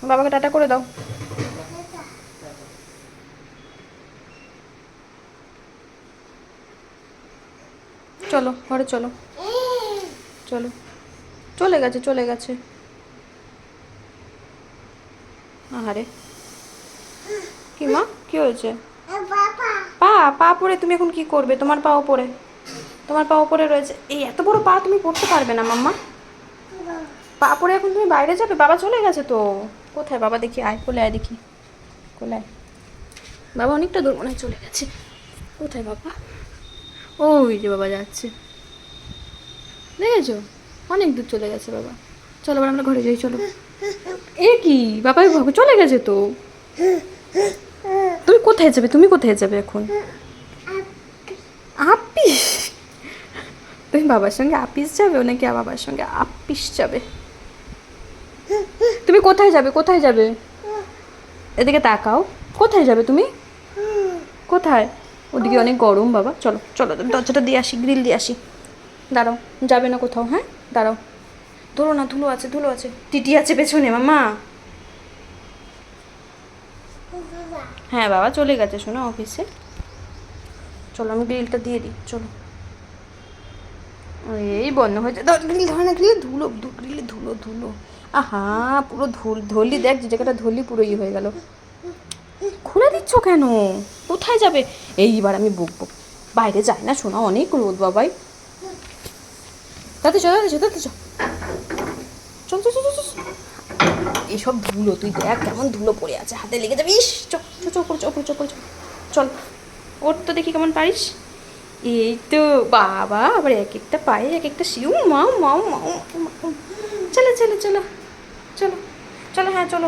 বাবাকে টাটা করে দাও। চলো ঘরে চলো, চলো। চলে গেছে, চলে গেছে। আরে কি মা, কি হয়েছে? পা পা পড়ে তুমি এখন কি করবে? তোমার পাও পড়ে, তোমার পা পড়ে রয়েছে। এই এত বড় পা তুমি পড়তে পারবে না মাম্মা। পা পড়ে এখন তুমি বাইরে যাবে? বাবা চলে গেছে তো। কোথায় বাবা? দেখি, আয় কোলে, আয় দেখি, কোলে আয়। বাবা অনেকটা দূর মনে হয় চলে গেছে। কোথায় বাবা? ওই যে বাবা যাচ্ছে, দেখেছো? অনেক দূর চলে গেছে বাবা। চলো এবার আমরা ঘরে যাই, চলো। এ কি বাবা, চলে গেছে তো। তুমি কোথায় যাবে? তুমি কোথায় যাবে এখন? আপিস? তুমি বাবার সঙ্গে আপিস যাবে নাকি বাবার সঙ্গে আপিস যাবে? তুমি কোথায় যাবে? কোথায় যাবে? এদিকে তাকাও। কোথায় যাবে তুমি? কোথায়? ওদিকে অনেক গরম বাবা। চলো চলো, দরজাটা দিয়ে আসি, গ্রিল দিয়ে আসি। দাঁড়াও, যাবে না কোথাও? হ্যাঁ দাঁড়াও, ধরো না, ধুলো আছে, ধুলো আছে, টিটি আছে পেছনে মামা। হ্যাঁ বাবা চলে গেছে শোনো অফিসে। চলো আমি গ্রিলটা দিয়ে দিই, চলো। এই বন্ধ হয়েছে, গ্রিল ধরে না, গ্রিলে ধুলো, গ্রিলে ধুলো ধুলো। আহা, পুরো ধরলি, দেখ যে জায়গাটা ধরলি পুরো ই হয়ে গেল। খুলে দিচ্ছ কেন? কোথায় যাবে? এইবার আমি বকবো। বাইরে যায় না শোনা, অনেক রোদ বাবাই। তাতে চল, তাতে চল, তাতে চল, চল চল চল চল। এসব ধুলো তুই দেখ কেমন ধুলো পড়ে আছে, হাতে লেগে যাবে। ইস চল চল চল, চল চল চল, চল ওর তো দেখি কেমন পারিস। এই তো বাবা, আবার এক একটা পায়ে এক একটা শিউ, মাও মাও মাও। চলো চলো চলো, চলো চলো, হ্যাঁ চলো।